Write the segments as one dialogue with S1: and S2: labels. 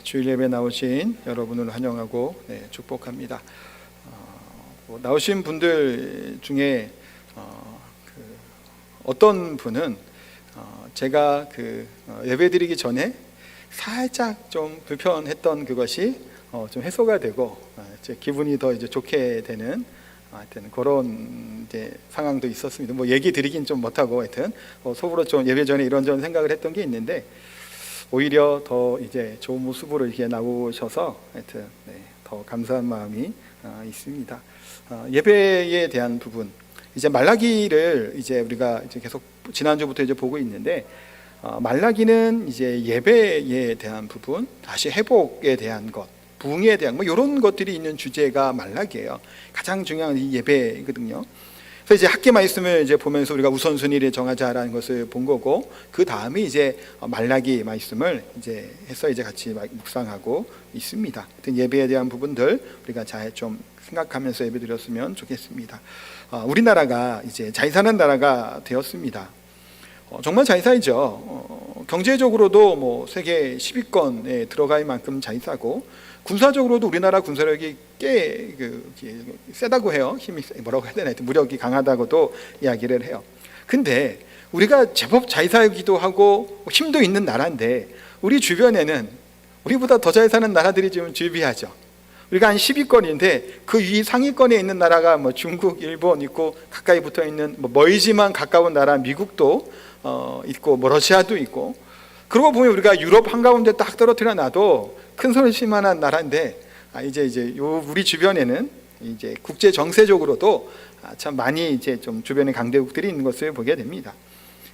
S1: 주일 예배 나오신 여러분을 환영하고 축복합니다. 나오신 분들 중에 어떤 분은 제가 예배드리기 전에 살짝 좀 불편했던 그것이 좀 해소가 되고 제 기분이 더 이제 좋게 되는 하여튼 그런 이제 상황도 있었습니다. 얘기 드리긴 좀 못하고 하여튼 속으로 좀 예배 전에 이런저런 생각을 했던 게 있는데 오히려 더 이제 좋은 모습으로 이렇게 나오셔서 하여튼 더 감사한 마음이 있습니다. 예배에 대한 부분, 이제 말라기를 이제 우리가 이제 계속 지난주부터 이제 보고 있는데 말라기는 이제 예배에 대한 부분, 다시 회복에 대한 것, 부흥에 대한 이런 것들이 있는 주제가 말라기예요. 가장 중요한 이 예배거든요. 그래서 이제 학계 말씀을 이제 보면서 우리가 우선순위를 정하자라는 것을 본 거고, 그 다음에 이제 말라기 말씀을 이제 해서 이제 같이 묵상하고 있습니다. 예배에 대한 부분들 우리가 잘 좀 생각하면서 예배드렸으면 좋겠습니다. 우리나라가 이제 잘 사는 나라가 되었습니다. 정말 잘 살죠. 경제적으로도 세계 10위권에 들어갈 만큼 잘 사고, 군사적으로도 우리나라 군사력이 꽤 세다고 해요. 힘이 뭐라고 해야 되나, 무력이 강하다고도 이야기를 해요. 근데 우리가 제법 잘 살기도 하고 힘도 있는 나라인데 우리 주변에는 우리보다 더 잘 사는 나라들이 좀 주비하죠. 우리가 한 10위권인데 그 위 상위권에 있는 나라가 중국, 일본 있고, 가까이 붙어 있는 멀지만 가까운 나라 미국도 있고, 러시아도 있고. 그러고 보면 우리가 유럽 한가운데 딱 떨어뜨려 놔도 큰 소리 칠 만한 나라인데 이제 우리 주변에는 이제 국제 정세적으로도 참 많이 이제 좀 주변에 강대국들이 있는 것을 보게 됩니다.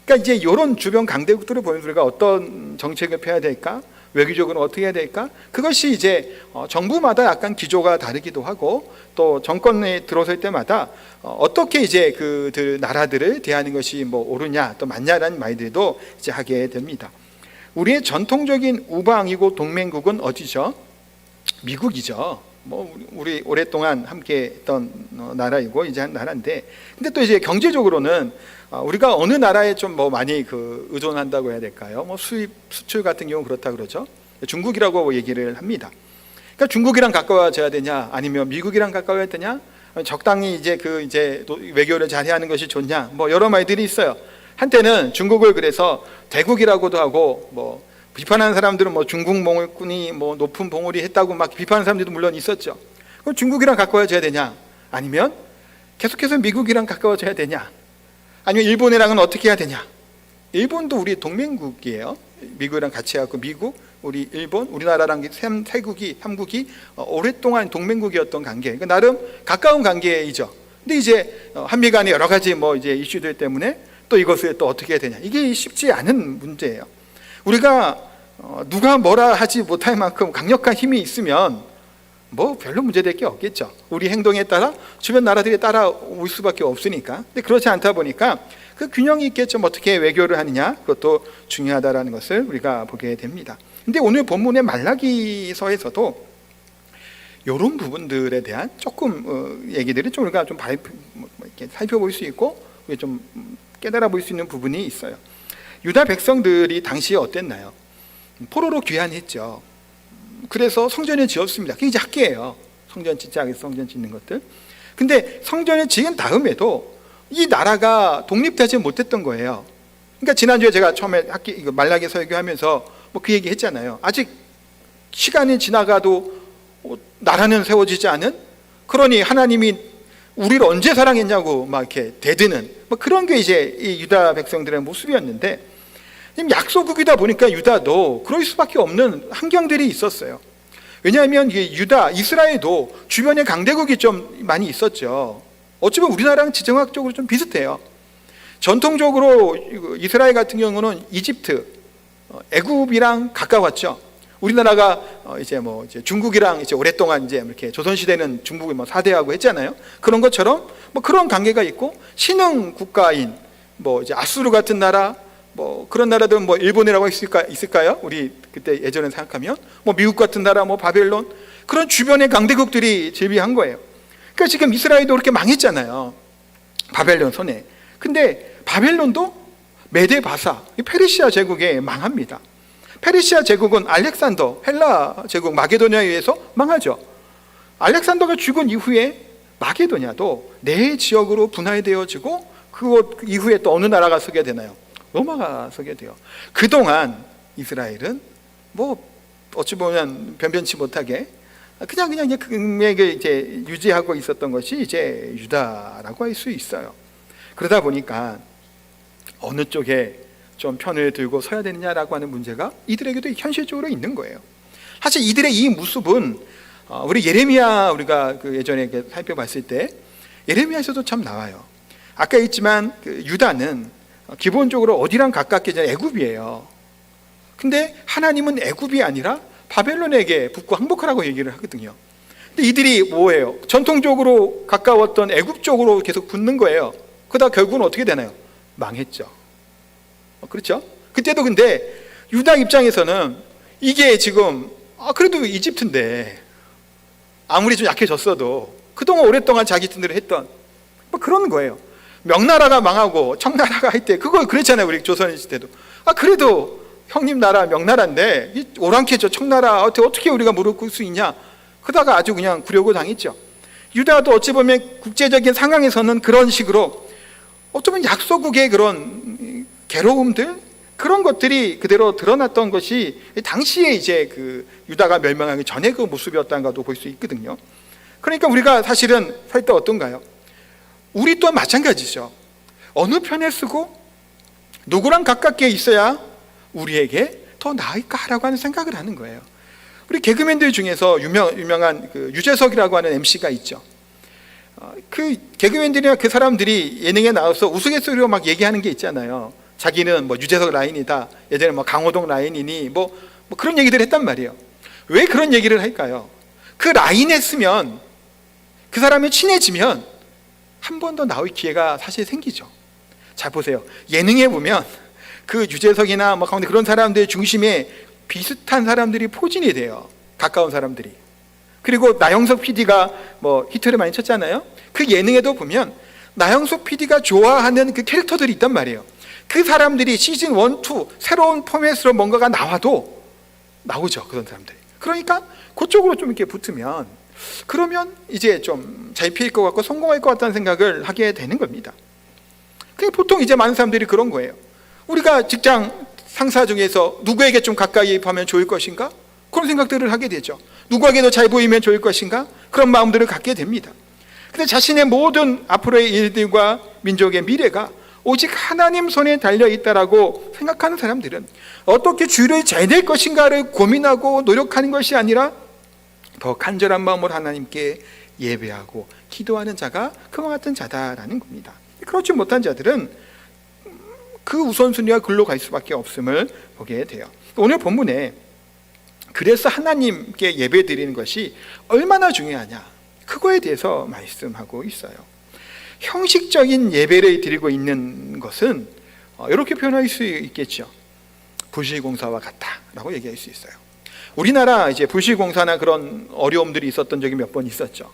S1: 그러니까 이제 이런 주변 강대국들을 보면서 우리가 어떤 정책을 펴야 될까? 외교적으로 어떻게 해야 될까? 그것이 이제 정부마다 약간 기조가 다르기도 하고, 또 정권에 들어설 때마다 어떻게 이제 그 나라들을 대하는 것이 옳으냐 또 맞냐라는 말들도 이제 하게 됩니다. 우리의 전통적인 우방이고 동맹국은 어디죠? 미국이죠. 우리 오랫동안 함께 했던 나라이고 이제 한 나라인데, 근데 또 이제 경제적으로는 우리가 어느 나라에 좀 많이 의존한다고 해야 될까요? 수입, 수출 같은 경우 그렇다 그러죠. 중국이라고 얘기를 합니다. 그러니까 중국이랑 가까워져야 되냐, 아니면 미국이랑 가까워야 되냐, 적당히 이제 외교를 잘해야 하는 것이 좋냐, 여러 말들이 있어요. 한때는 중국을 그래서 대국이라고도 하고, 비판하는 사람들은 중국 몽골군이 높은 봉우리 했다고 막 비판하는 사람들도 물론 있었죠. 그럼 중국이랑 가까워져야 되냐, 아니면 계속해서 미국이랑 가까워져야 되냐, 아니면 일본이랑은 어떻게 해야 되냐. 일본도 우리 동맹국이에요. 미국이랑 같이 하고, 미국, 우리 일본, 우리나라랑 삼국이 오랫동안 동맹국이었던 관계. 그러니까 나름 가까운 관계이죠. 근데 이제 한미 간에 여러 가지 이제 이슈들 때문에 또 이것을 또 어떻게 해야 되냐, 이게 쉽지 않은 문제예요. 우리가 누가 뭐라 하지 못할 만큼 강력한 힘이 있으면 별로 문제될 게 없겠죠. 우리 행동에 따라 주변 나라들이 따라올 수밖에 없으니까. 근데 그렇지 않다 보니까 그 균형이 있게 좀 어떻게 외교를 하느냐, 그것도 중요하다라는 것을 우리가 보게 됩니다. 근데 오늘 본문의 말라기서에서도 이런 부분들에 대한 조금 얘기들이 좀 우리가 좀 이렇게 살펴볼 수 있고 좀 깨달아 볼 수 있는 부분이 있어요. 유다 백성들이 당시에 어땠나요? 포로로 귀환했죠. 그래서 성전을 지었습니다. 그게 이제 학계예요. 성전 짓는 것들. 근데 성전을 지은 다음에도 이 나라가 독립되지 못했던 거예요. 그러니까 지난주에 제가 처음에 말라기 설교하면서 그 얘기 했잖아요. 아직 시간이 지나가도 나라는 세워지지 않은, 그러니 하나님이 우리를 언제 사랑했냐고 막 이렇게 대드는 그런 게 이제 이 유다 백성들의 모습이었는데, 약소국이다 보니까 유다도 그럴 수밖에 없는 환경들이 있었어요. 왜냐하면 이스라엘도 주변에 강대국이 좀 많이 있었죠. 어쩌면 우리나라랑 지정학적으로 좀 비슷해요. 전통적으로 이스라엘 같은 경우는 이집트, 애굽이랑 가까웠죠. 우리나라가 이제 중국이랑 이제 오랫동안 이제 이렇게 조선시대는 중국이 4대하고 했잖아요. 그런 것처럼 그런 관계가 있고, 신흥 국가인 이제 아수르 같은 나라, 그런 나라들은 일본이라고 있을까요? 우리 그때 예전에 생각하면 미국 같은 나라, 바벨론, 그런 주변의 강대국들이 제비한 거예요. 그러니까 지금 이스라엘도 그렇게 망했잖아요. 바벨론 손에. 근데 바벨론도 메데 바사, 페르시아 제국에 망합니다. 페르시아 제국은 알렉산더, 헬라 제국 마게도냐에 의해서 망하죠. 알렉산더가 죽은 이후에 마게도냐도 네 지역으로 분할되어지고 그 이후에 또 어느 나라가 서게 되나요? 로마가 서게 돼요. 그동안 이스라엘은 뭐 어찌 보면 변변치 못하게 그냥 이제 금액을 이제 유지하고 있었던 것이 이제 유다라고 할 수 있어요. 그러다 보니까 어느 쪽에 좀 편을 들고 서야 되느냐라고 하는 문제가 이들에게도 현실적으로 있는 거예요. 사실 이들의 이 모습은 우리 예레미야 우리가 그 예전에 살펴봤을 때 예레미야에서도 참 나와요. 아까 있지만 그 유다는 기본적으로 어디랑 가깝게 애굽이에요. 근데 하나님은 애굽이 아니라 바벨론에게 붙고 항복하라고 얘기를 하거든요. 근데 이들이 뭐예요? 전통적으로 가까웠던 애굽 쪽으로 계속 붙는 거예요. 그러다 결국은 어떻게 되나요? 망했죠. 그렇죠? 그때도 근데 유다 입장에서는 이게 지금 그래도 이집트인데 아무리 좀 약해졌어도 그동안 오랫동안 자기 뜻대로 했던 뭐 그런 거예요. 명나라가 망하고 청나라가 할 때 그거 그랬잖아요. 우리 조선시대 때도 그래도 형님 나라 명나라인데 오랑캐죠 청나라 어떻게 우리가 무릎 꿇을 수 있냐. 그러다가 아주 그냥 굴욕을 당했죠. 유다도 어찌 보면 국제적인 상황에서는 그런 식으로 어쩌면 약소국의 그런 괴로움들 그런 것들이 그대로 드러났던 것이 당시에 이제 그 유다가 멸망하기 전에 그 모습이었다는가도 볼 수 있거든요. 그러니까 우리가 사실은 살 때 어떤가요? 우리 또한 마찬가지죠. 어느 편에 쓰고 누구랑 가깝게 있어야 우리에게 더 나을까라고 하는 생각을 하는 거예요. 우리 개그맨들 중에서 유명한 그 유재석이라고 하는 MC가 있죠. 그 개그맨들이나 그 사람들이 예능에 나와서 우스갯소리로 막 얘기하는 게 있잖아요. 자기는 뭐 유재석 라인이다. 예전에 뭐 강호동 라인이니 뭐 그런 얘기들을 했단 말이에요. 왜 그런 얘기를 할까요? 그 라인에 쓰면 그 사람이 친해지면 한 번 더 나올 기회가 사실 생기죠. 잘 보세요. 예능에 보면 그 유재석이나 뭐 가운데 그런 사람들 중심에 비슷한 사람들이 포진이 돼요. 가까운 사람들이. 그리고 나영석 PD가 뭐 히트를 많이 쳤잖아요. 그 예능에도 보면 나영석 PD가 좋아하는 그 캐릭터들이 있단 말이에요. 그 사람들이 시즌 1, 2 새로운 포맷으로 뭔가가 나와도 나오죠. 그런 사람들이. 그러니까 그쪽으로 좀 이렇게 붙으면 그러면 이제 좀 잘 피할 것 같고 성공할 것 같다는 생각을 하게 되는 겁니다. 보통 이제 많은 사람들이 그런 거예요. 우리가 직장 상사 중에서 누구에게 좀 가까이 하면 좋을 것인가? 그런 생각들을 하게 되죠. 누구에게 더 잘 보이면 좋을 것인가? 그런 마음들을 갖게 됩니다. 근데 자신의 모든 앞으로의 일들과 민족의 미래가 오직 하나님 손에 달려있다라고 생각하는 사람들은 어떻게 주를 잘 될 것인가를 고민하고 노력하는 것이 아니라 더 간절한 마음으로 하나님께 예배하고 기도하는 자가 그와 같은 자다라는 겁니다. 그렇지 못한 자들은 그 우선순위가 글로 갈 수밖에 없음을 보게 돼요. 오늘 본문에 그래서 하나님께 예배 드리는 것이 얼마나 중요하냐 그거에 대해서 말씀하고 있어요. 형식적인 예배를 드리고 있는 것은 이렇게 표현할 수 있겠죠. 부실공사와 같다라고 얘기할 수 있어요. 우리나라 이제 부실공사나 그런 어려움들이 있었던 적이 몇 번 있었죠.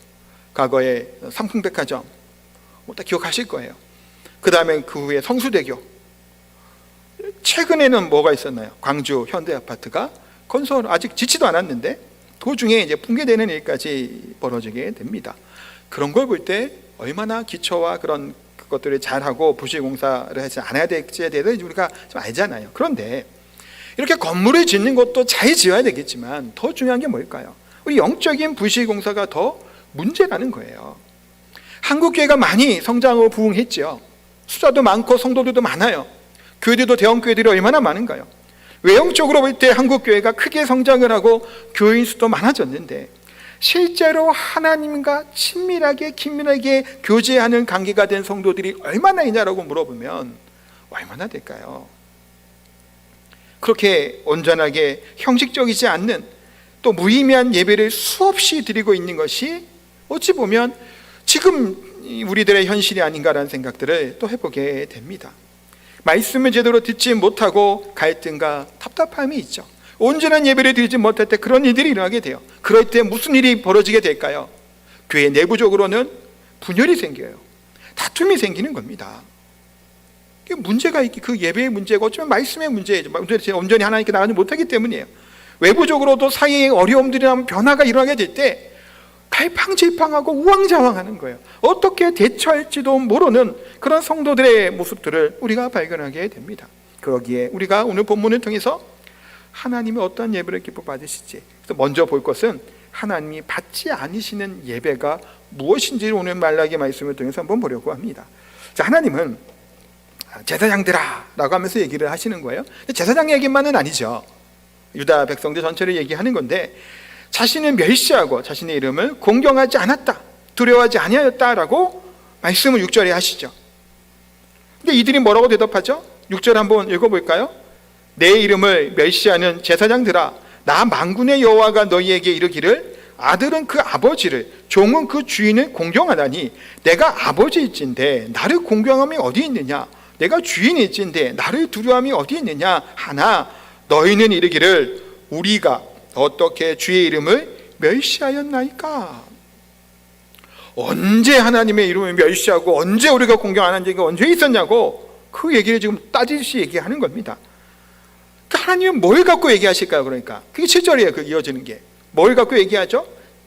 S1: 과거에 삼풍백화점 다 기억하실 거예요. 그 다음에 그 후에 성수대교. 최근에는 뭐가 있었나요? 광주 현대아파트가 건설 아직 짓지도 않았는데 도중에 이제 붕괴되는 일까지 벌어지게 됩니다. 그런 걸 볼 때 얼마나 기초와 그런 것들을 잘하고 부실공사를 하지 않아야 될지에 대해서 우리가 좀 알잖아요. 그런데 이렇게 건물을 짓는 것도 잘 지어야 되겠지만 더 중요한 게 뭘까요? 우리 영적인 부실공사가 더 문제라는 거예요. 한국교회가 많이 성장하고 부흥했죠. 숫자도 많고 성도들도 많아요. 교회들도 대형 교회들이 얼마나 많은가요? 외형적으로 볼 때 한국교회가 크게 성장을 하고 교인 수도 많아졌는데 실제로 하나님과 친밀하게 긴밀하게 교제하는 관계가 된 성도들이 얼마나 있냐라고 물어보면 얼마나 될까요? 그렇게 온전하게 형식적이지 않는 또 무의미한 예배를 수없이 드리고 있는 것이 어찌 보면 지금 우리들의 현실이 아닌가라는 생각들을 또 해보게 됩니다. 말씀을 제대로 듣지 못하고 갈등과 답답함이 있죠. 온전한 예배를 드리지 못할 때 그런 일들이 일어나게 돼요. 그럴 때 무슨 일이 벌어지게 될까요? 교회 내부적으로는 분열이 생겨요. 다툼이 생기는 겁니다. 문제가 있기, 그 예배의 문제가 어쩌면 말씀의 문제예요. 온전히 하나님께 나가지 못하기 때문이에요. 외부적으로도 사이에 어려움들이나 변화가 일어나게 될 때 갈팡질팡하고 우왕좌왕하는 거예요. 어떻게 대처할지도 모르는 그런 성도들의 모습들을 우리가 발견하게 됩니다. 그러기에 우리가 오늘 본문을 통해서 하나님이 어떤 예배를 기뻐 받으시지, 그래서 먼저 볼 것은 하나님이 받지 않으시는 예배가 무엇인지를 오늘 말라기 말씀을 통해서 한번 보려고 합니다. 자, 하나님은 제사장들아 라고 하면서 얘기를 하시는 거예요. 제사장 얘기만은 아니죠. 유다 백성들 전체를 얘기하는 건데, 자신을 멸시하고 자신의 이름을 공경하지 않았다, 두려워하지 아니하였다라고 말씀을 6절에 하시죠. 근데 이들이 뭐라고 대답하죠? 6절 한번 읽어볼까요? 내 이름을 멸시하는 제사장들아, 나 만군의 여호와가 너희에게 이르기를 아들은 그 아버지를, 종은 그 주인을 공경하다니 내가 아버지일진데 나를 공경함이 어디 있느냐, 내가 주인일진데 나를 두려움이 어디 있느냐 하나, 너희는 이르기를 우리가 어떻게 주의 이름을 멸시하였나이까. 언제 하나님의 이름을 멸시하고 언제 우리가 공경 안 한 적이 언제 있었냐고, 그 얘기를 지금 따지듯이 얘기하는 겁니다. 하나님은 뭘 갖고 얘기하실까요? 그러니까 그게 7절이에요. 그 이어지는 게 뭘 갖고 얘기하죠?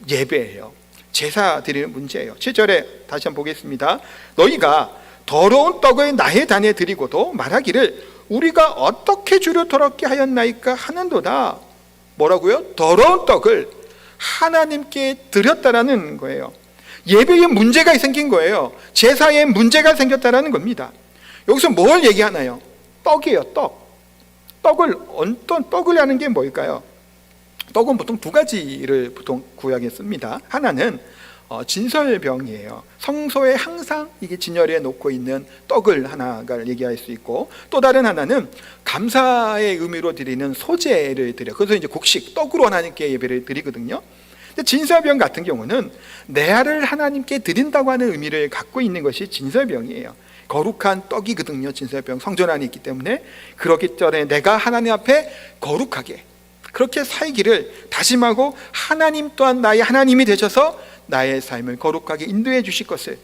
S1: 예배예요. 제사 드리는 문제예요. 7절에 다시 한번 보겠습니다. 너희가 더러운 떡을 나의 단에 드리고도 말하기를 우리가 어떻게 주를 더럽게 하였나이까 하는도다. 뭐라고요? 더러운 떡을 하나님께 드렸다라는 거예요. 예배에 문제가 생긴 거예요. 제사에 문제가 생겼다라는 겁니다. 여기서 뭘 얘기하나요? 떡이에요. 떡을, 어떤 떡을 하는 게 뭘까요? 떡은 보통 두 가지를 보통 구약에 씁니다. 하나는 진설병이에요. 성소에 항상 이게 진열해 놓고 있는 떡을 하나가 얘기할 수 있고, 또 다른 하나는 감사의 의미로 드리는 소제를 드려. 그래서 이제 곡식, 떡으로 하나님께 예배를 드리거든요. 근데 진설병 같은 경우는 내 알을 하나님께 드린다고 하는 의미를 갖고 있는 것이 진설병이에요. 거룩한 떡이거든요. 진설병, 성전 안에 있기 때문에. 그렇기 때문에 내가 하나님 앞에 거룩하게 그렇게 살기를 다짐하고, 하나님 또한 나의 하나님이 되셔서 나의 삶을 거룩하게 인도해 주실 것을,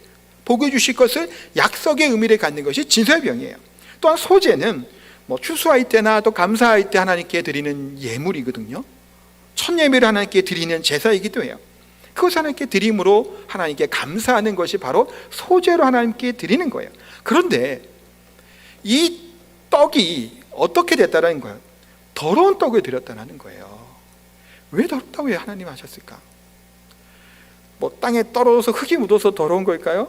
S1: 복을 주실 것을 약속의 의미를 갖는 것이 진설병이에요. 또한 소제는 추수할 때나 또 감사할 때 하나님께 드리는 예물이거든요. 첫 예배를 하나님께 드리는 제사이기도 해요. 그것을 하나님께 드림으로 하나님께 감사하는 것이 바로 소제로 하나님께 드리는 거예요. 그런데 이 떡이 어떻게 됐다는 거예요? 더러운 떡을 드렸다는 거예요. 왜 더럽다고 왜 하나님 하셨을까? 땅에 떨어져서 흙이 묻어서 더러운 걸까요?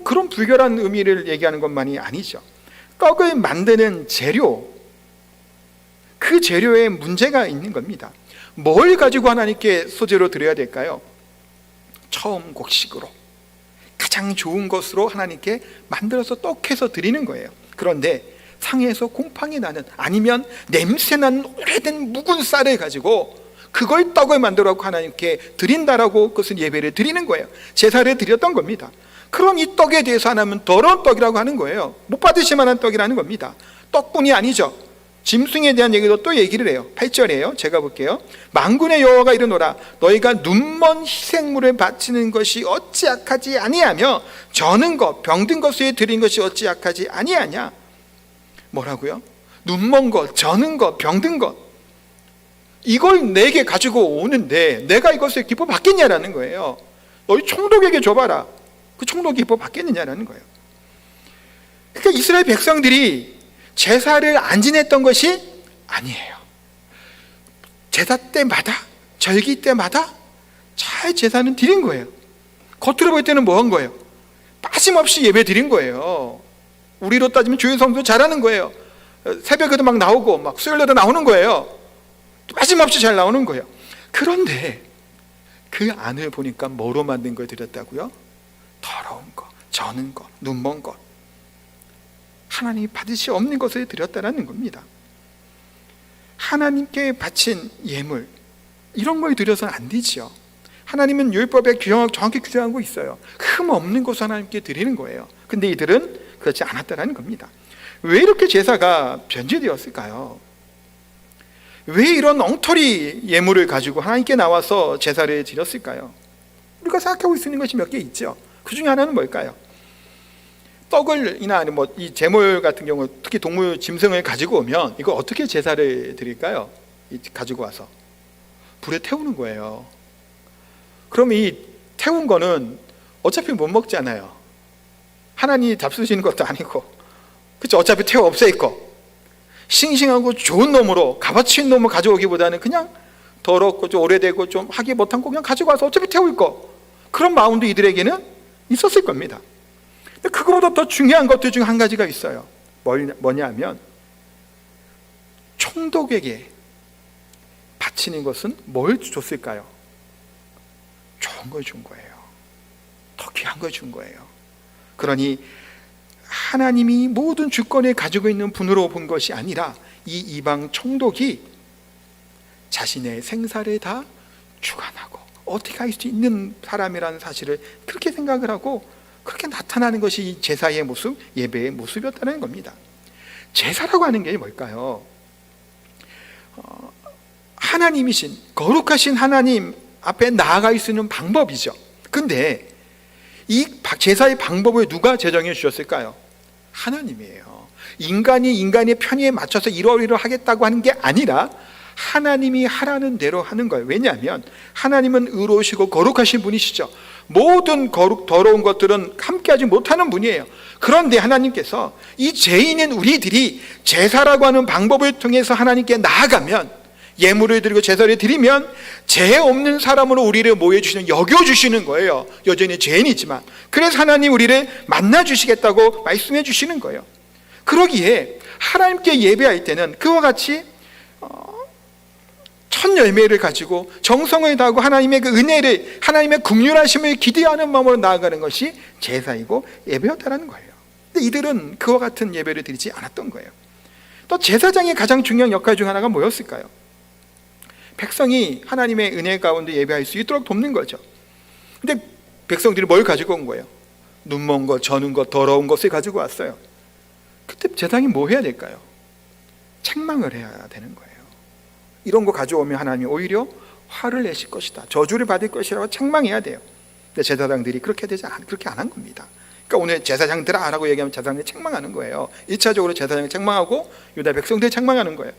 S1: 그런 불결한 의미를 얘기하는 것만이 아니죠. 떡을 만드는 재료, 그 재료에 문제가 있는 겁니다. 뭘 가지고 하나님께 소재로 드려야 될까요? 처음 곡식으로 가장 좋은 것으로 하나님께 만들어서 떡해서 드리는 거예요. 그런데 상에서 곰팡이 나는, 아니면 냄새나는 오래된 묵은 쌀을 가지고 그걸 떡을 만들어서 하나님께 드린다라고 그것은 예배를 드리는 거예요. 제사를 드렸던 겁니다. 그럼 이 떡에 대해서 하나님은 더러운 떡이라고 하는 거예요. 못 받으실 만한 떡이라는 겁니다. 떡뿐이 아니죠. 짐승에 대한 얘기도 또 얘기를 해요. 8절이에요. 제가 볼게요. 만군의 여호와가 이르노라, 너희가 눈먼 희생물을 바치는 것이 어찌 악하지 아니하며 저는 것 병든 것에 드린 것이 어찌 악하지 아니하냐. 뭐라고요? 눈먼 것, 저는 것, 병든 것, 이걸 내게 가지고 오는데 내가 이것을 기뻐 받겠냐라는 거예요. 너희 총독에게 줘봐라. 그 총독이 기뻐 받겠느냐라는 거예요. 그러니까 이스라엘 백성들이 제사를 안 지냈던 것이 아니에요. 제사 때마다, 절기 때마다 잘 제사는 드린 거예요. 겉으로 볼 때는 뭐 한 거예요? 빠짐없이 예배 드린 거예요. 우리로 따지면 주일 성도 잘하는 거예요. 새벽에도 막 나오고 막 수요일에도 나오는 거예요. 빠짐없이 잘 나오는 거예요. 그런데 그 안을 보니까 뭐로 만든 걸 드렸다고요? 더러운 것, 저는 것, 눈먼 것, 하나님이 받으시 없는 것을 드렸다는 겁니다. 하나님께 바친 예물, 이런 걸 드려서는 안 되죠. 하나님은 율법에 정확히 규정하고 있어요. 흠 없는 것을 하나님께 드리는 거예요. 근데 이들은 그렇지 않았다는 겁니다. 왜 이렇게 제사가 변질되었을까요? 왜 이런 엉터리 예물을 가지고 하나님께 나와서 제사를 드렸을까요? 우리가 생각하고 있는 것이 몇 개 있죠. 그 중에 하나는 뭘까요? 떡을이나 뭐 이 제물 같은 경우 특히 동물 짐승을 가지고 오면 이거 어떻게 제사를 드릴까요? 가지고 와서 불에 태우는 거예요. 그럼 이 태운 거는 어차피 못 먹잖아요. 하나님이 잡수시는 것도 아니고, 그렇죠? 어차피 태워 없앨 거. 싱싱하고 좋은 놈으로, 값어치 있는 놈을 가져오기보다는 그냥 더럽고 좀 오래되고 좀 하기 못한 거 그냥 가지고 와서 어차피 태울 거, 그런 마음도 이들에게는 있었을 겁니다. 근데 그거보다 더 중요한 것들 중 한 가지가 있어요. 뭐냐 하면, 총독에게 바치는 것은 뭘 줬을까요? 좋은 걸 준 거예요. 더 귀한 걸 준 거예요. 그러니 하나님이 모든 주권을 가지고 있는 분으로 본 것이 아니라 이 이방 총독이 자신의 생사를 다 주관하고 어떻게 할 수 있는 사람이라는 사실을 그렇게 생각을 하고 그렇게 나타나는 것이 이 제사의 모습, 예배의 모습이었다는 겁니다. 제사라고 하는 게 뭘까요? 하나님이신, 거룩하신 하나님 앞에 나아갈 수 있는 방법이죠. 근데 이 제사의 방법을 누가 제정해 주셨을까요? 하나님이에요. 인간이 인간의 편의에 맞춰서 이러이러 하겠다고 하는 게 아니라 하나님이 하라는 대로 하는 거예요. 왜냐하면 하나님은 의로우시고 거룩하신 분이시죠. 모든 더러운 것들은 함께하지 못하는 분이에요. 그런데 하나님께서 이 죄인인 우리들이 제사라고 하는 방법을 통해서 하나님께 나아가면, 예물을 드리고 제사를 드리면 죄 없는 사람으로 우리를 모여주시는, 여겨주시는 거예요. 여전히 죄인이지만. 그래서 하나님 우리를 만나주시겠다고 말씀해 주시는 거예요. 그러기에 하나님께 예배할 때는 그와 같이 첫 열매를 가지고 정성을 다하고 하나님의 그 은혜를, 하나님의 긍휼하심을 기대하는 마음으로 나아가는 것이 제사이고 예배였다는 거예요. 근데 이들은 그와 같은 예배를 드리지 않았던 거예요. 또 제사장의 가장 중요한 역할 중 하나가 뭐였을까요? 백성이 하나님의 은혜 가운데 예배할 수 있도록 돕는 거죠. 근데 백성들이 뭘 가지고 온 거예요? 눈먼 것, 저는 것, 더러운 것을 가지고 왔어요. 그때 제사장이 뭐 해야 될까요? 책망을 해야 되는 거예요. 이런 거 가져오면 하나님이 오히려 화를 내실 것이다, 저주를 받을 것이라고 책망해야 돼요. 근데 제사장들이 그렇게 안 한 겁니다. 그러니까 오늘 제사장들아 라고 얘기하면 제사장들이 책망하는 거예요. 1차적으로 제사장이 책망하고 유다 백성들이 책망하는 거예요.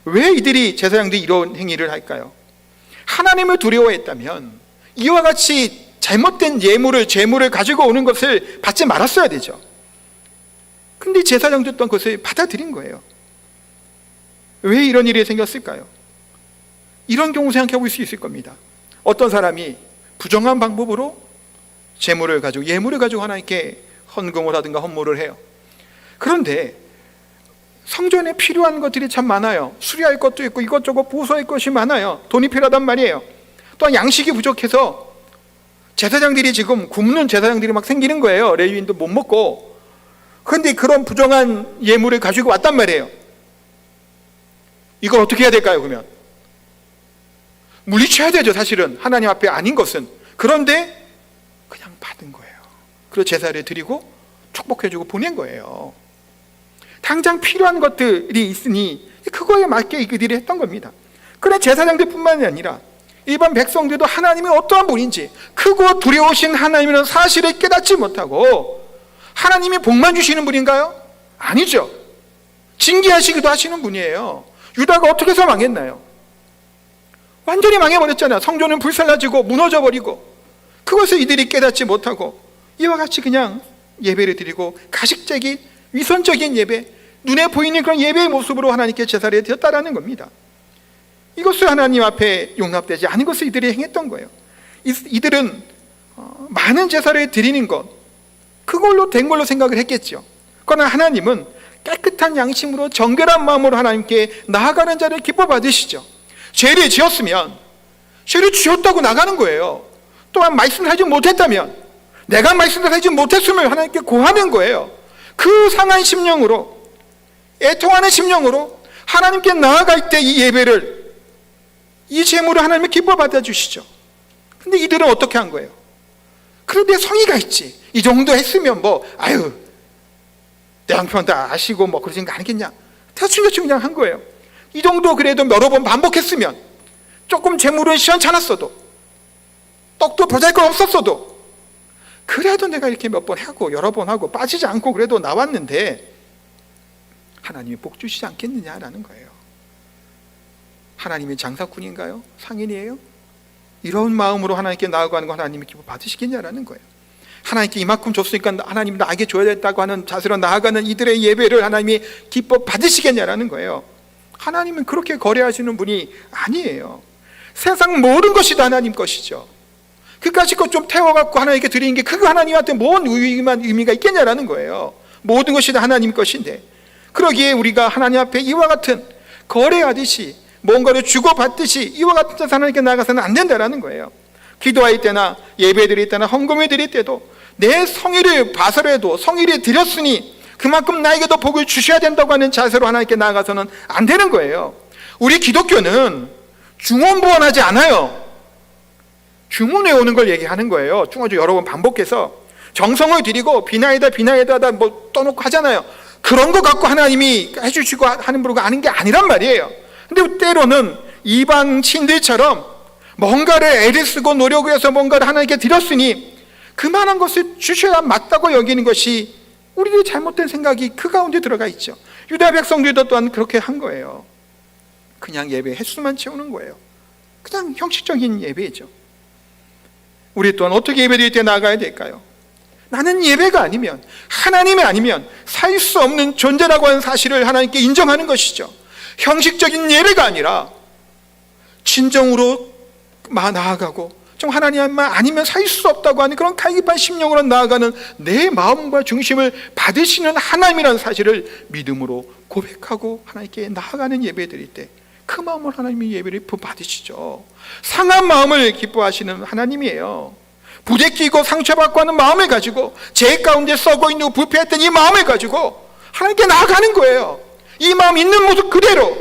S1: 왜 이들이, 제사장들이 이런 행위를 할까요? 하나님을 두려워했다면 이와 같이 잘못된 제물을 가지고 오는 것을 받지 말았어야 되죠. 근데 제사장들 또한 그것을 받아들인 거예요. 왜 이런 일이 생겼을까요? 이런 경우 생각해 볼 수 있을 겁니다. 어떤 사람이 부정한 방법으로 예물을 가지고 하나님께 헌금을 하든가 헌물을 해요. 그런데 성전에 필요한 것들이 참 많아요. 수리할 것도 있고 이것저것 보수할 것이 많아요. 돈이 필요하단 말이에요. 또한 양식이 부족해서 제사장들이 지금 굶는 제사장들이 막 생기는 거예요. 레위인도 못 먹고. 그런데 그런 부정한 예물을 가지고 왔단 말이에요. 이걸 어떻게 해야 될까요? 그러면 물리쳐야 되죠. 사실은 하나님 앞에 아닌 것은. 그런데 그냥 받은 거예요. 그리고 제사를 드리고 축복해주고 보낸 거예요. 당장 필요한 것들이 있으니 그거에 맞게 그들이 했던 겁니다. 그래 제사장들뿐만이 아니라 일반 백성들도 하나님이 어떠한 분인지, 크고 두려우신 하나님이라는 사실을 깨닫지 못하고 하나님이 복만 주시는 분인가요? 아니죠. 징계하시기도 하시는 분이에요. 유다가 어떻게 해서 망했나요? 완전히 망해버렸잖아요. 성전은 불살라지고 무너져버리고, 그것을 이들이 깨닫지 못하고 이와 같이 그냥 예배를 드리고 가식적인 위선적인 예배, 눈에 보이는 그런 예배의 모습으로 하나님께 제사를 드렸다라는 겁니다. 이것을 하나님 앞에 용납되지 않은 것을 이들이 행했던 거예요. 이들은 많은 제사를 드리는 것, 그걸로 된 걸로 생각을 했겠죠. 그러나 하나님은 깨끗한 양심으로 정결한 마음으로 하나님께 나아가는 자를 기뻐 받으시죠. 죄를 지었으면 죄를 지었다고 나가는 거예요. 또한 말씀을 하지 못했다면, 내가 말씀을 하지 못했으면 하나님께 고하는 거예요. 그 상한 심령으로, 애통하는 심령으로 하나님께 나아갈 때 이 예배를, 이 제물을 하나님이 기뻐 받아주시죠. 근데 이들은 어떻게 한 거예요? 그런데 성의가 있지, 이 정도 했으면 내 형편 다 아시고 그러신 거 아니겠냐, 대충 그냥 한 거예요. 이 정도 그래도 여러 번 반복했으면, 조금 재물은 시원찮았어도, 떡도 보잘것 없었어도, 그래도 내가 이렇게 몇 번 하고 여러 번 하고 빠지지 않고 그래도 나왔는데 하나님이 복 주시지 않겠느냐라는 거예요. 하나님이 장사꾼인가요? 상인이에요? 이런 마음으로 하나님께 나아가는 거 하나님이 기뻐 받으시겠냐라는 거예요. 하나님께 이만큼 줬으니까 하나님 나에게 줘야 된다고 하는 자세로 나아가는 이들의 예배를 하나님이 기뻐 받으시겠냐라는 거예요. 하나님은 그렇게 거래하시는 분이 아니에요. 세상 모든 것이 다 하나님 것이죠. 그까짓 것 좀 태워갖고 하나님께 드리는 게 그거 하나님한테 뭔 의미가 있겠냐라는 거예요. 모든 것이 다 하나님 것인데, 그러기에 우리가 하나님 앞에 이와 같은 거래하듯이 뭔가를 주고받듯이 이와 같은 데서 하나님께 나가서는 안 된다라는 거예요. 기도할 때나 예배 드릴 때나 헌금을 드릴 때도 내 성의를 봐서라도 성의를 드렸으니 그만큼 나에게도 복을 주셔야 된다고 하는 자세로 하나님께 나아가서는 안 되는 거예요. 우리 기독교는 중언부언하지 않아요. 주문해 오는 걸 얘기하는 거예요. 중원주 여러 번 반복해서 정성을 드리고 비나이다 뭐 떠놓고 하잖아요. 그런 거 갖고 하나님이 해주시고 하는 부류가 아닌 게 아니란 말이에요. 근데 때로는 이방신들처럼 뭔가를 애를 쓰고 노력을 해서 뭔가를 하나님께 드렸으니 그만한 것을 주셔야 맞다고 여기는 것이 우리의 잘못된 생각이 그 가운데 들어가 있죠. 유다 백성들도 또한 그렇게 한 거예요. 그냥 예배 횟수만 채우는 거예요. 그냥 형식적인 예배죠. 우리 또한 어떻게 예배드릴 때 나아가야 될까요? 나는 예배가 아니면, 하나님이 아니면 살 수 없는 존재라고 하는 사실을 하나님께 인정하는 것이죠. 형식적인 예배가 아니라 진정으로 나아가고 좀 하나님만 아니면 살 수 없다고 하는 그런 갈급한 심령으로 나아가는 내 마음과 중심을 받으시는 하나님이라는 사실을 믿음으로 고백하고 하나님께 나아가는 예배 드릴 때 그 마음으로 하나님이 예배를 받으시죠. 상한 마음을 기뻐하시는 하나님이에요. 부대끼고 상처받고 하는 마음을 가지고 제 가운데 썩어 있는 불패했던 이 마음을 가지고 하나님께 나아가는 거예요. 이 마음 있는 모습 그대로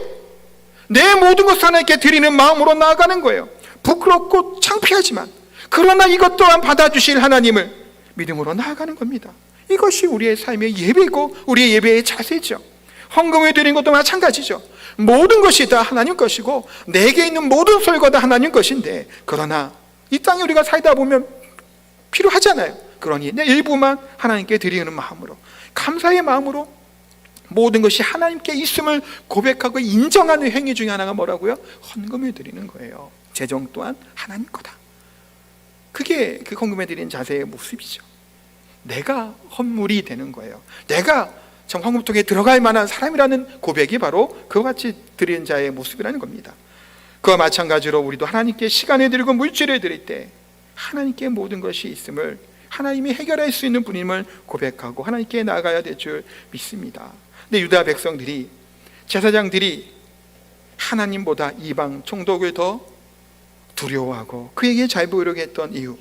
S1: 내 모든 것을 하나님께 드리는 마음으로 나아가는 거예요. 부끄럽고 창피하지만 그러나 이것 또한 받아주실 하나님을 믿음으로 나아가는 겁니다. 이것이 우리의 삶의 예배고 우리의 예배의 자세죠. 헌금을 드리는 것도 마찬가지죠. 모든 것이 다 하나님 것이고 내게 있는 모든 소유가 다 하나님 것인데, 그러나 이 땅에 우리가 살다 보면 필요하잖아요. 그러니 내 일부만 하나님께 드리는 마음으로, 감사의 마음으로 모든 것이 하나님께 있음을 고백하고 인정하는 행위 중에 하나가 뭐라고요? 헌금을 드리는 거예요. 재정 또한 하나님 거다. 그게 그 헌금을 드리는 자세의 모습이죠. 내가 헌물이 되는 거예요. 내가 참 헌금통에 들어갈 만한 사람이라는 고백이 바로 그와 같이 드리는 자의 모습이라는 겁니다. 그와 마찬가지로 우리도 하나님께 시간을 드리고 물질을 드릴 때 하나님께 모든 것이 있음을, 하나님이 해결할 수 있는 분임을 고백하고 하나님께 나아가야 될 줄 믿습니다. 근데 유다 백성들이, 제사장들이 하나님보다 이방 총독을 더 두려워하고 그에게 잘 보이려고 했던 이유,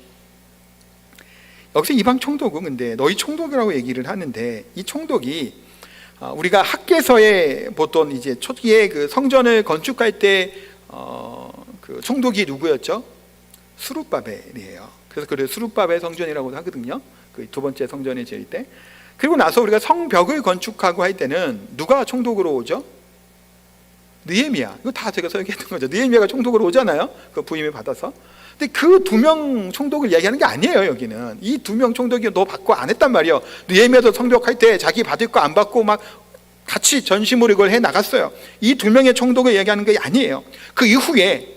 S1: 여기서 이방 총독은 근데 너희 총독이라고 얘기를 하는데, 이 총독이 우리가 학개서에 보통 이제 초기에 그 성전을 건축할 때 그 총독이 누구였죠? 스룹바벨이에요. 그래서 스룹바벨 성전이라고도 하거든요. 그 두 번째 성전을 지을 때. 그리고 나서 우리가 성벽을 건축하고 할 때는 누가 총독으로 오죠? 느헤미야. 이거 다 제가 설계했던 거죠. 느헤미야가 총독으로 오잖아요. 그 부임을 받아서. 근데 그 두 명 총독을 이야기하는 게 아니에요. 여기는 이 두 명 총독이 너 받고 안 했단 말이에요. 느헤미야도 성벽할 때 자기 받을 거 안 받고 막 같이 전심으로 이걸 해 나갔어요. 이 두 명의 총독을 이야기하는 게 아니에요. 그 이후에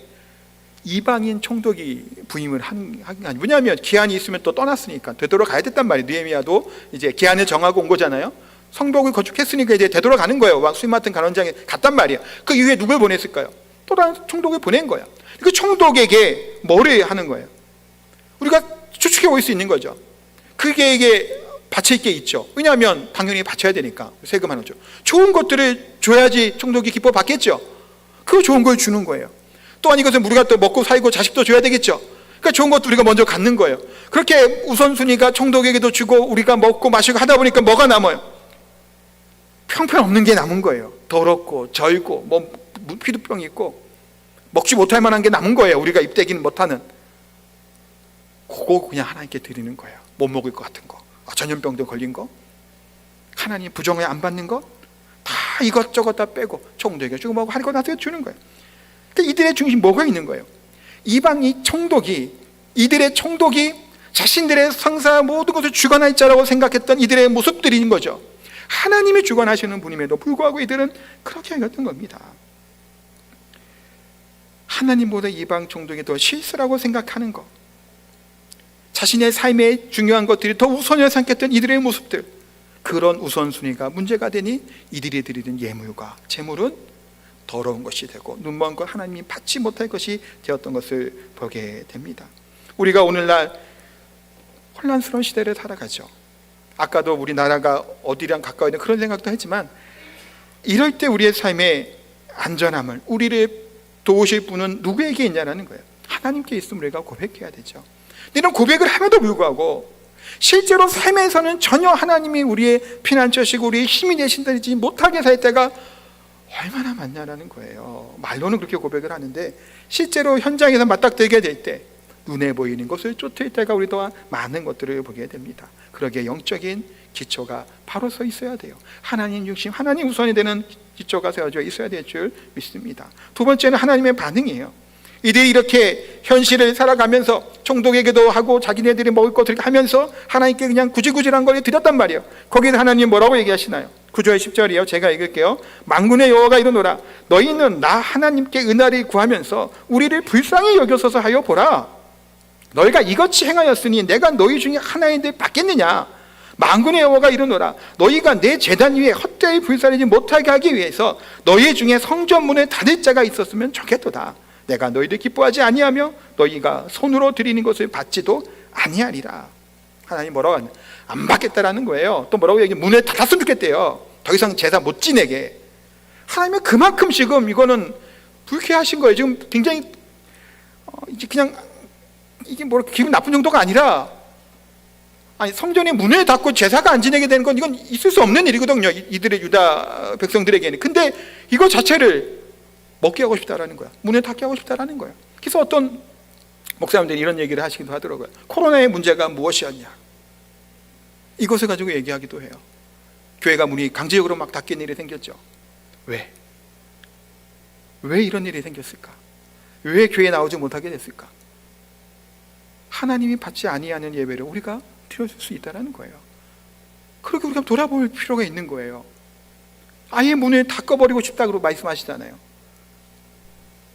S1: 이방인 총독이 부임을 한 게 아니에요. 왜냐하면 기한이 있으면 또 떠났으니까 되돌아가야 됐단 말이에요. 느헤미야도 이제 기한을 정하고 온 거잖아요. 성벽을 건축했으니까 이제 되돌아가는 거예요. 왕 수임 맡은 간원장에 갔단 말이에요. 그 이후에 누굴 보냈을까요? 또 다른 총독을 보낸 거예요. 그 총독에게 뭐를 하는 거예요? 우리가 추측해 볼 수 있는 거죠. 그에게 바칠 게 있죠. 왜냐하면 당연히 바쳐야 되니까 세금 하나 줘. 좋은 것들을 줘야지 총독이 기뻐 받겠죠. 그 좋은 걸 주는 거예요. 또한 이것은 우리가 또 먹고 살고 자식도 줘야 되겠죠. 그러니까 좋은 것도 우리가 먼저 갖는 거예요. 그렇게 우선순위가 총독에게도 주고 우리가 먹고 마시고 하다 보니까 뭐가 남아요? 형편없는 게 남은 거예요. 더럽고 절고 뭐 피부병 있고 먹지 못할 만한 게 남은 거예요. 우리가 입대기는 못하는. 그거 그냥 하나님께 드리는 거예요. 못 먹을 것 같은 거, 전염병도 걸린 거, 하나님 부정을 안 받는 거, 다 이것저것 다 빼고 총독에게 주고 뭐고 하는 거 나한테 주는 거예요. 그러니까 이들의 중심 뭐가 있는 거예요? 이방이 총독이, 이들의 총독이 자신들의 성사 모든 것을 주관할 자라고 생각했던 이들의 모습들인 거죠. 하나님이 주관하시는 분임에도 불구하고 이들은 그렇게 여겼던 겁니다. 하나님보다 이방 종족이 더 실수라고 생각하는 것, 자신의 삶에 중요한 것들이 더 우선이라 생각했던 이들의 모습들, 그런 우선순위가 문제가 되니 이들이 드리는 예물과 제물은 더러운 것이 되고 눈먼 것, 하나님이 받지 못할 것이 되었던 것을 보게 됩니다. 우리가 오늘날 혼란스러운 시대를 살아가죠. 아까도 우리나라가 어디랑 가까워 있는 그런 생각도 했지만, 이럴 때 우리의 삶의 안전함을, 우리를 도우실 분은 누구에게 있냐라는 거예요. 하나님께 있음을 우리가 고백해야 되죠. 이런 고백을 함에도 불구하고 실제로 삶에서는 전혀 하나님이 우리의 피난처시고 우리의 힘이 되신다지 못하게 살 때가 얼마나 많냐라는 거예요. 말로는 그렇게 고백을 하는데 실제로 현장에서 맞닥뜨리게 될 때 눈에 보이는 것을 쫓을 때가 우리 또한 많은 것들을 보게 됩니다. 그러기에 영적인 기초가 바로 서 있어야 돼요. 하나님 중심, 하나님 우선이 되는 기초가 세워져 있어야 될 줄 믿습니다. 두 번째는 하나님의 반응이에요. 이들이 이렇게 현실을 살아가면서 총독에게도 하고 자기네들이 먹을 것을 하면서 하나님께 그냥 구질구질한 걸 드렸단 말이에요. 거기서 하나님 뭐라고 얘기하시나요? 9절 10절이요. 제가 읽을게요. 만군의 여호와가 이르노라, 너희는 나 하나님께 은혜를 구하면서 우리를 불쌍히 여겨서서 하여 보라. 너희가 이같이 행하였으니 내가 너희 중에 하나인데 받겠느냐? 만군의 여호와가 이르노라, 너희가 내 제단 위에 헛되이 불사르지 못하게 하기 위해서 너희 중에 성전문을 닫을 자가 있었으면 좋겠도다. 내가 너희를 기뻐하지 아니하며 너희가 손으로 드리는 것을 받지도 아니하리라. 하나님 뭐라고 하냐? 안 받겠다라는 거예요. 또 뭐라고 얘기해? 문을 닫았으면 좋겠대요. 더 이상 제사 못 지내게. 하나님은 그만큼 지금 이거는 불쾌하신 거예요. 지금 굉장히 이제 그냥 이게 뭐 기분 나쁜 정도가 아니라, 아니 성전의 문을 닫고 제사가 안 지내게 되는 건 이건 있을 수 없는 일이거든요. 이들의 유다 백성들에게는. 근데 이거 자체를 먹게 하고 싶다라는 거야. 문을 닫게 하고 싶다라는 거야. 그래서 어떤 목사님들이 이런 얘기를 하시기도 하더라고요. 코로나의 문제가 무엇이었냐, 이것을 가지고 얘기하기도 해요. 교회가 문이 강제적으로 막 닫히는 일이 생겼죠. 왜 이런 일이 생겼을까? 왜 교회에 나오지 못하게 됐을까? 하나님이 받지 아니하는 예배를 우리가 드려줄 수 있다는 거예요. 그렇게 우리가 돌아볼 필요가 있는 거예요. 아예 문을 닫아버리고 싶다고 말씀하시잖아요.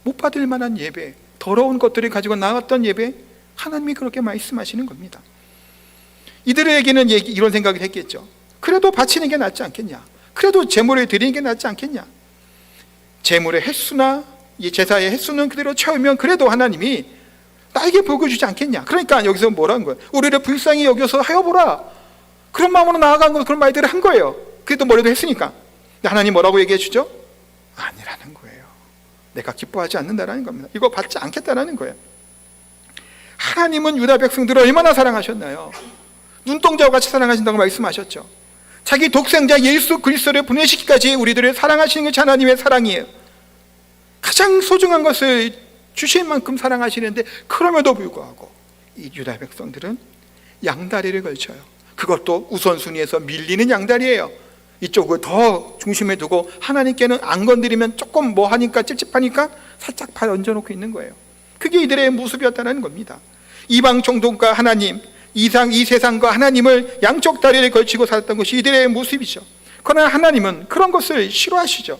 S1: 못 받을 만한 예배, 더러운 것들을 가지고 나왔던 예배, 하나님이 그렇게 말씀하시는 겁니다. 이들에게는 이런 생각을 했겠죠. 그래도 바치는 게 낫지 않겠냐? 그래도 제물을 드리는 게 낫지 않겠냐? 제물의 횟수나 이 제사의 횟수는 그대로 채우면 그래도 하나님이 나에게 복을 주지 않겠냐? 그러니까 여기서 뭐라는 거예요? 우리를 불쌍히 여겨서 하여보라. 그런 마음으로 나아간 거, 그런 말들을 한 거예요. 그래도 뭐라도 했으니까. 근데 하나님 뭐라고 얘기해 주죠? 아니라는 거예요. 내가 기뻐하지 않는다라는 겁니다. 이거 받지 않겠다라는 거예요. 하나님은 유다 백성들을 얼마나 사랑하셨나요? 눈동자와 같이 사랑하신다고 말씀하셨죠. 자기 독생자 예수 그리스도를 보내시기까지 우리들을 사랑하시는 것이 하나님의 사랑이에요. 가장 소중한 것을 주실 만큼 사랑하시는데, 그럼에도 불구하고 이 유다 백성들은 양다리를 걸쳐요. 그것도 우선순위에서 밀리는 양다리예요. 이쪽을 더 중심에 두고 하나님께는 안 건드리면 조금 뭐 하니까 찝찝하니까 살짝 발 얹어놓고 있는 거예요. 그게 이들의 모습이었다는 겁니다. 이방 종족과 하나님, 이 세상과 하나님을 양쪽 다리를 걸치고 살았던 것이 이들의 모습이죠. 그러나 하나님은 그런 것을 싫어하시죠.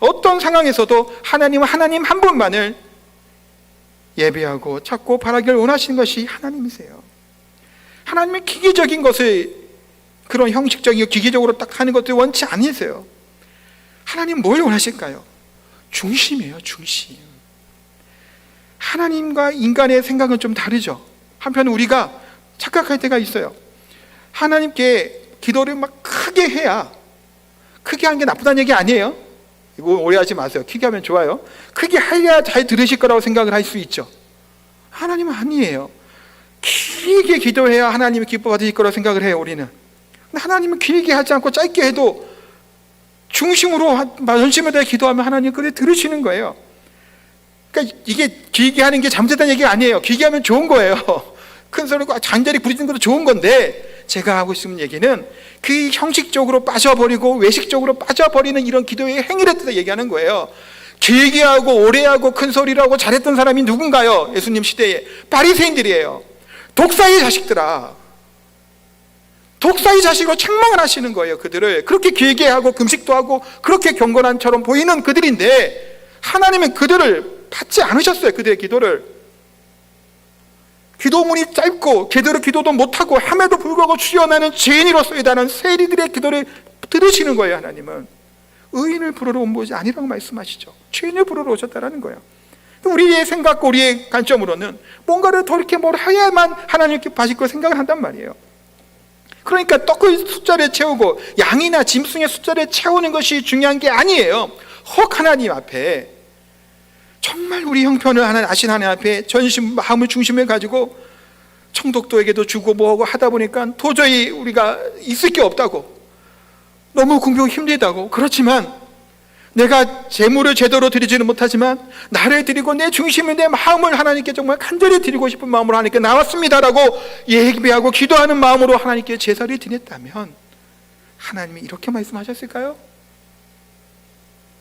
S1: 어떤 상황에서도 하나님은 하나님 한 분만을 예배하고 찾고 바라기를 원하시는 것이 하나님이세요. 하나님은 기계적인 것을, 그런 형식적이고 기계적으로 딱 하는 것들 원치 않으세요. 하나님 뭘 원하실까요? 중심이에요. 중심. 하나님과 인간의 생각은 좀 다르죠. 한편 우리가 착각할 때가 있어요. 하나님께 기도를 막 크게 해야, 크게 하는 게 나쁘다는 얘기 아니에요. 이거 오해하지 마세요. 크게 하면 좋아요. 크게 해야 잘 들으실 거라고 생각을 할 수 있죠. 하나님은 아니에요. 길게 기도해야 하나님이 기뻐 받으실 거라고 생각을 해요, 우리는. 근데 하나님은 길게 하지 않고 짧게 해도 중심으로 전심에 대해 기도하면 하나님 그래 들으시는 거예요. 그러니까 이게 길게 하는 게 잘못됐다는 얘기가 아니에요. 길게 하면 좋은 거예요. 큰 소리고 잔잔히 부르짖는 것도 좋은 건데, 제가 하고 싶은 얘기는 그 형식적으로 빠져버리고 외식적으로 빠져버리는 이런 기도의 행위를 뜻해 얘기하는 거예요. 길게 하고 오래 하고 큰 소리로 하고 잘했던 사람이 누군가요? 예수님 시대에 바리새인들이에요. 독사의 자식들아, 독사의 자식으로 책망을 하시는 거예요. 그들을 그렇게 길게 하고 금식도 하고 그렇게 경건한처럼 보이는 그들인데 하나님은 그들을 받지 않으셨어요. 그들의 기도를. 기도문이 짧고 제대로 기도도 못하고 함에도 불구하고 주여 나는 죄인이로소이다는 세리들의 기도를 들으시는 거예요. 하나님은 의인을 부르러 온 것이 아니라고 말씀하시죠. 죄인을 부르러 오셨다는 거예요. 우리의 생각과 우리의 관점으로는 뭔가를 더 이렇게 뭘 해야만 하나님께 받을 걸 생각을 한단 말이에요. 그러니까 떡의 숫자를 채우고 양이나 짐승의 숫자를 채우는 것이 중요한 게 아니에요. 혹 하나님 앞에 정말 우리 형편을 아신 하나님 앞에 전심 마음을 중심에 가지고 청독도에게도 주고 뭐하고 하다 보니까 도저히 우리가 있을 게 없다고, 너무 궁병이 힘들다고, 그렇지만 내가 재물을 제대로 드리지는 못하지만 나를 드리고 내 중심을, 내 마음을 하나님께 정말 간절히 드리고 싶은 마음으로 하나님께 나왔습니다라고 예배하고 기도하는 마음으로 하나님께 제사를 드렸다면 하나님이 이렇게 말씀하셨을까요?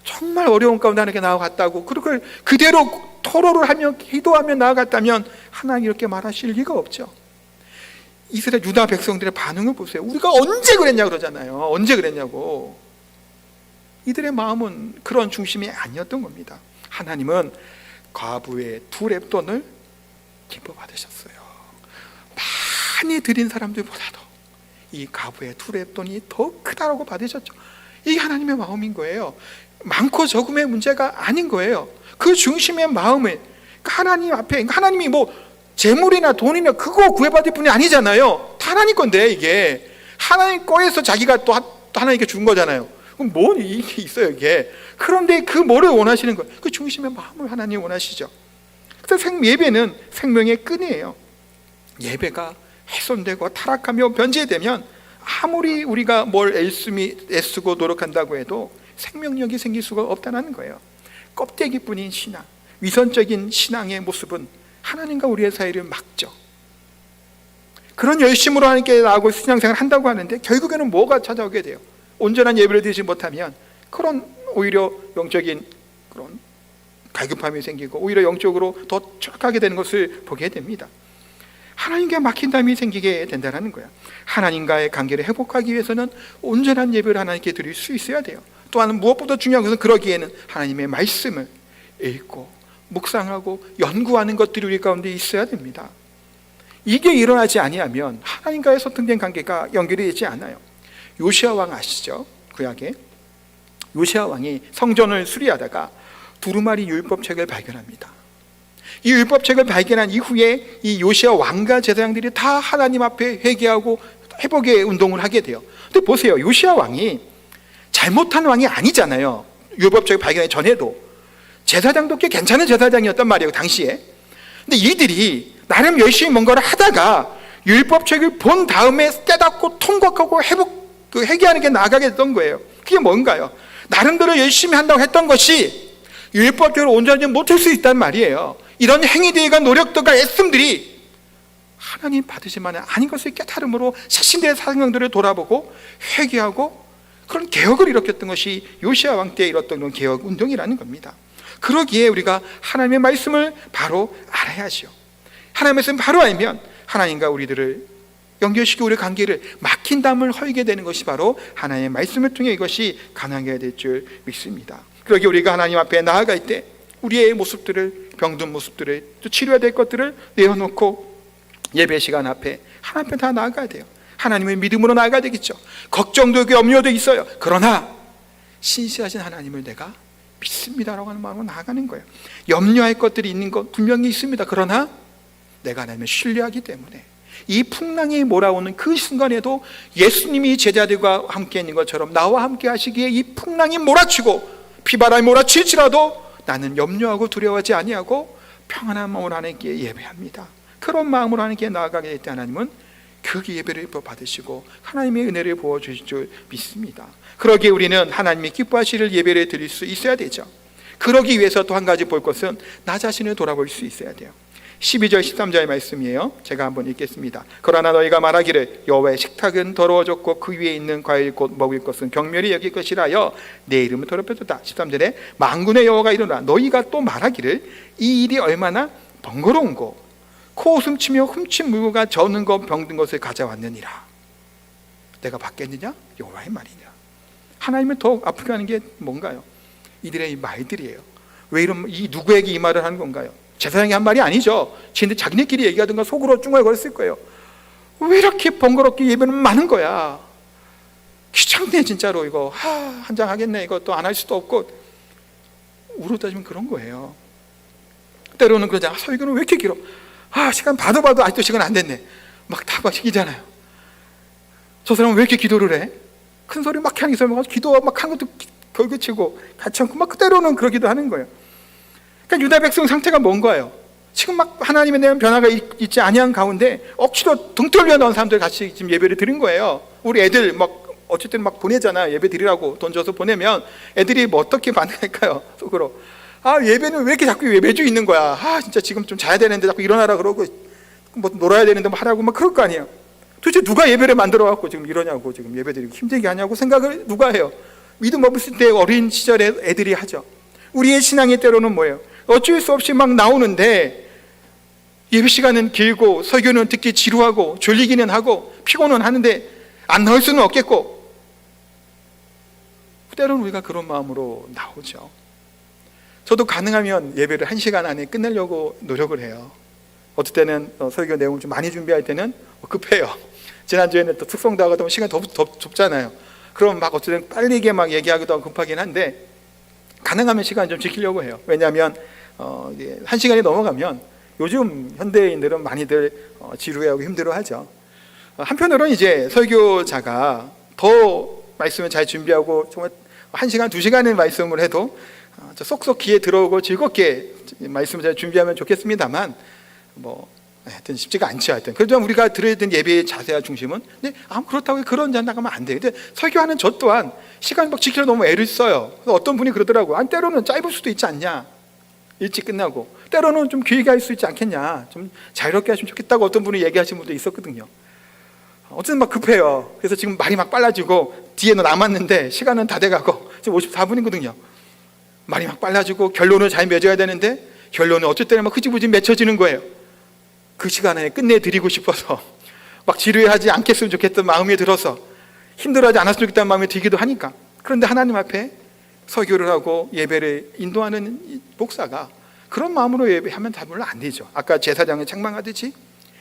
S1: 정말 어려운 가운데 하나님께 나아갔다고 그걸 그대로 토로를 하며 기도하며 나아갔다면 하나님이 이렇게 말하실 리가 없죠. 이스라엘 유다 백성들의 반응을 보세요. 우리가 언제 그랬냐 그러잖아요. 언제 그랬냐고. 이들의 마음은 그런 중심이 아니었던 겁니다. 하나님은 과부의 2렙돈을 기뻐 받으셨어요. 많이 드린 사람들보다도 이 과부의 2렙돈이 더 크다라고 받으셨죠. 이게 하나님의 마음인 거예요. 많고 적음의 문제가 아닌 거예요. 그 중심의 마음을 하나님 앞에, 하나님이 뭐 재물이나 돈이나 그거 구해받을 뿐이 아니잖아요. 다 하나님 건데 이게 하나님 거에서 자기가 또 하나님께 준 거잖아요. 그럼 뭐 이게 있어요 이게. 그런데 그 뭐를 원하시는 거예요? 그 중심의 마음을 하나님 원하시죠. 그래서 예배는 생명의 끈이에요. 예배가 훼손되고 타락하며 변질되면 아무리 우리가 뭘 애쓰고 노력한다고 해도 생명력이 생길 수가 없다는 거예요. 껍데기뿐인 신앙, 위선적인 신앙의 모습은 하나님과 우리의 사이를 막죠. 그런 열심으로 하나님께 나아가고 신앙생활을 한다고 하는데 결국에는 뭐가 찾아오게 돼요? 온전한 예배를 드리지 못하면 그런 오히려 영적인 그런 갈급함이 생기고 오히려 영적으로 더 추락하게 되는 것을 보게 됩니다. 하나님께 막힌 담이 생기게 된다는 거예요. 하나님과의 관계를 회복하기 위해서는 온전한 예배를 하나님께 드릴 수 있어야 돼요. 또한 무엇보다 중요한 것은 그러기에는 하나님의 말씀을 읽고 묵상하고 연구하는 것들이 우리 가운데 있어야 됩니다. 이게 일어나지 아니하면 하나님과의 소통된 관계가 연결이 되지 않아요. 요시야 왕 아시죠? 구약에 요시야 왕이 성전을 수리하다가 두루마리 율법책을 발견합니다. 이 율법책을 발견한 이후에 이 요시야 왕과 제사장들이 다 하나님 앞에 회개하고 회복의 운동을 하게 돼요. 근데 보세요, 요시야 왕이 잘못한 왕이 아니잖아요. 율법책을 발견하기 전에도 제사장도 꽤 괜찮은 제사장이었단 말이에요 당시에. 근데 이들이 나름 열심히 뭔가를 하다가 율법책을 본 다음에 깨닫고 통곡하고 회개하는 게 나아가게 됐던 거예요. 그게 뭔가요? 나름대로 열심히 한다고 했던 것이 율법대로 온전하지 못할 수 있단 말이에요. 이런 행위들과 노력들과 애씀들이 하나님 받으실 만한 아닌 것을 깨달음으로 자신들의 사명들을 돌아보고 회개하고 그런 개혁을 일으켰던 것이 요시야 왕 때에 일었던 그런 개혁 운동이라는 겁니다. 그러기에 우리가 하나님의 말씀을 바로 알아야죠. 하나님의 말씀을 바로 알면 하나님과 우리들을 연결시키고 우리의 관계를 막힌 담을 헐게 되는 것이 바로 하나님의 말씀을 통해 이것이 가능하게 될 줄 믿습니다. 그러기에 우리가 하나님 앞에 나아갈 때 우리의 모습들을, 병든 모습들을, 또 치료해야 될 것들을 내어놓고 예배 시간 앞에 하나님 앞에 다 나아가야 돼요. 하나님의 믿음으로 나아가야 되겠죠. 걱정도 있고 염려도 있어요. 그러나 신실하신 하나님을 내가 믿습니다라고 하는 마음으로 나아가는 거예요. 염려할 것들이 있는 것 분명히 있습니다. 그러나 내가 하나님을 신뢰하기 때문에 이 풍랑이 몰아오는 그 순간에도 예수님이 제자들과 함께 있는 것처럼 나와 함께 하시기에 이 풍랑이 몰아치고 비바람이 몰아칠지라도 나는 염려하고 두려워하지 아니하고 평안한 마음으로 하나님께 예배합니다. 그런 마음으로 하나님께 나아가게 될 때 하나님은 그 예배를 받으시고 하나님의 은혜를 부어주실 줄 믿습니다. 그러기에 우리는 하나님이 기뻐하시는 예배를 드릴 수 있어야 되죠. 그러기 위해서 또 한 가지 볼 것은 나 자신을 돌아볼 수 있어야 돼요. 12절 13절의 말씀이에요. 제가 한번 읽겠습니다. 그러나 너희가 말하기를 여호와의 식탁은 더러워졌고 그 위에 있는 과일 곧 먹을 것은 경멸히 여길 것이라여 내 이름을 더럽혀졌다. 13절에 만군의 여호와가 이르노라 너희가 또 말하기를 이 일이 얼마나 번거로운고 코웃음 치며 훔친 물고가 저는 것 병든 것을 가져왔느니라. 내가 받겠느냐? 여호와의 말이냐. 하나님을 더욱 아프게 하는 게 뭔가요? 이들의 이 말들이에요. 왜 이 누구에게 이 말을 하는 건가요? 제사장이 한 말이 아니죠. 자기네끼리 얘기하든가 속으로 중얼거렸을 거예요. 왜 이렇게 번거롭게 예배는 많은 거야? 귀찮네 진짜로. 이거 한장 하겠네. 이것도 안 할 수도 없고. 우로 따지면 그런 거예요. 때로는 그러잖아. 설교는 왜 이렇게 길어? 시간 봐도 아직도 시간 안 됐네. 막 다 시키잖아요. 저 사람은 왜 이렇게 기도를 해? 큰 소리 막 하는 사람 기도 막 하는 것도 걸그치고 같이 않고 막 때로는 그러기도 하는 거예요. 그러니까 유다 백성 상태가 뭔가요? 지금 막 하나님에 대한 변화가 있지 아니한 가운데 억지로 등 떨려 넣은 사람들 같이 지금 예배를 드린 거예요. 우리 애들 막 어쨌든 막 보내잖아. 예배 드리라고 돈 줘서 보내면 애들이 뭐 어떻게 반응할까요? 속으로 예배는 왜 이렇게 자꾸 매주 있는 거야? 진짜 지금 좀 자야 되는데 자꾸 일어나라 그러고 뭐 놀아야 되는데 뭐 하라고 막 그럴 거 아니에요. 도대체 누가 예배를 만들어 갖고 지금 이러냐고, 지금 예배 드리고 힘들게 하냐고 생각을 누가 해요? 믿음 없을 때 어린 시절에 애들이 하죠. 우리의 신앙의 때로는 뭐예요? 어쩔 수 없이 막 나오는데 예배 시간은 길고 설교는 듣기 지루하고 졸리기는 하고 피곤은 하는데 안 나올 수는 없겠고, 때로는 우리가 그런 마음으로 나오죠. 저도 가능하면 예배를 1시간 안에 끝내려고 노력을 해요. 어떨 때는 설교 내용을 좀 많이 준비할 때는 급해요. 지난주에는 또 특성도 하고 보면 시간이 더 좁잖아요. 그럼 막 어쩔 때는 빠르게 막 얘기하기도 하고 급하긴 한데 가능하면 시간 좀 지키려고 해요. 왜냐하면 1시간이 넘어가면 요즘 현대인들은 많이들 지루해하고 힘들어하죠. 한편으로는 이제 설교자가 더 말씀을 잘 준비하고 정말 1시간, 2시간의 말씀을 해도 쏙쏙 귀에 들어오고 즐겁게 말씀을 잘 준비하면 좋겠습니다만 하여튼 쉽지가 않죠. 하여튼 그래도 우리가 들어야 되는 예배의 자세와 중심은 그렇다고 그런 자 나가면 안 돼. 근데 설교하는 저 또한 시간 막 지키려 너무 애를 써요. 그래서 어떤 분이 그러더라고요. 때로는 짧을 수도 있지 않냐, 일찍 끝나고. 때로는 좀 길게 할 수 있지 않겠냐, 좀 자유롭게 하시면 좋겠다고 어떤 분이 얘기하시는 분도 있었거든요. 어쨌든 막 급해요. 그래서 지금 말이 막 빨라지고 뒤에는 남았는데 시간은 다 돼가고 지금 54분이거든요 말이 막 빨라지고 결론을 잘 맺어야 되는데 결론은 어쩔 때는 막 흐지부지 맺혀지는 거예요. 그 시간에 끝내드리고 싶어서 막 지루해하지 않겠으면 좋겠던 마음이 들어서 힘들어하지 않았으면 좋겠다는 마음이 들기도 하니까. 그런데 하나님 앞에 설교를 하고 예배를 인도하는 이 목사가 그런 마음으로 예배하면 다 물론 안 되죠. 아까 제사장을 책망하듯이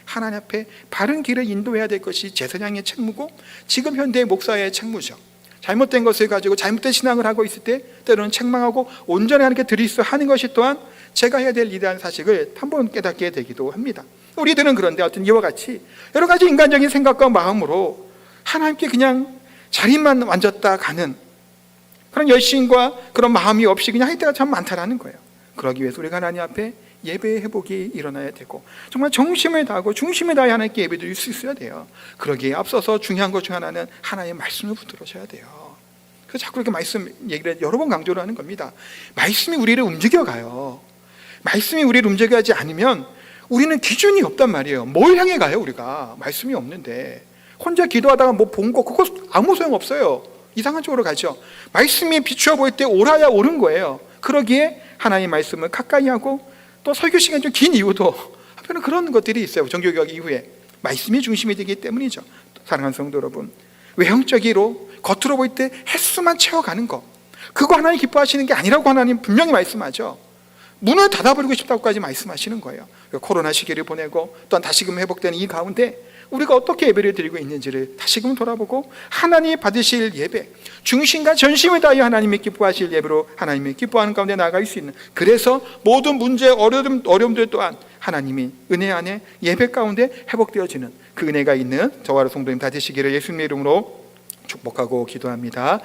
S1: 하나님 앞에 바른 길을 인도해야 될 것이 제사장의 책무고 지금 현대의 목사의 책무죠. 잘못된 것을 가지고 잘못된 신앙을 하고 있을 때 때로는 책망하고 온전히 하나님께 드리스 하는 것이 또한 제가 해야 될 일이라는 사실을 한번 깨닫게 되기도 합니다. 우리들은 그런데 어떤 이와 같이 여러 가지 인간적인 생각과 마음으로 하나님께 그냥 자리만 만졌다 가는 그런 열심과 그런 마음이 없이 그냥 할 때가 참 많다라는 거예요. 그러기 위해서 우리가 하나님 앞에 예배의 회복이 일어나야 되고 정말 정심을 다하고 중심을 다해 하나님께 예배드릴 수 있어야 돼요. 그러기에 앞서서 중요한 것 중 하나는 하나님의 말씀을 붙들으셔야 돼요. 그래서 자꾸 이렇게 말씀 얘기를 여러 번 강조를 하는 겁니다. 말씀이 우리를 움직여가요. 말씀이 우리를 움직여가지 않으면 우리는 기준이 없단 말이에요. 뭘 향해 가요? 우리가 말씀이 없는데 혼자 기도하다가 뭐 본 거 그거 아무 소용없어요. 이상한 쪽으로 가죠. 말씀이 비추어 보일 때 옳아야 옳은 거예요. 그러기에 하나님의 말씀을 가까이 하고 또 설교 시간이 좀 긴 이유도 한편은 그런 것들이 있어요. 종교개혁 이후에 말씀이 중심이 되기 때문이죠. 사랑하는 성도 여러분, 외형적으로 겉으로 보일 때 횟수만 채워가는 거, 그거 하나님 기뻐하시는 게 아니라고 하나님 분명히 말씀하죠. 문을 닫아버리고 싶다고까지 말씀하시는 거예요. 코로나 시기를 보내고 또한 다시금 회복되는 이 가운데 우리가 어떻게 예배를 드리고 있는지를 다시금 돌아보고 하나님이 받으실 예배, 중심과 전심을 다하여 하나님이 기뻐하실 예배로 하나님이 기뻐하는 가운데 나아갈 수 있는, 그래서 모든 문제, 어려움들 또한 하나님이 은혜 안에 예배 가운데 회복되어지는 그 은혜가 있는 저와 성도님 다 되시기를 예수님의 이름으로 축복하고 기도합니다.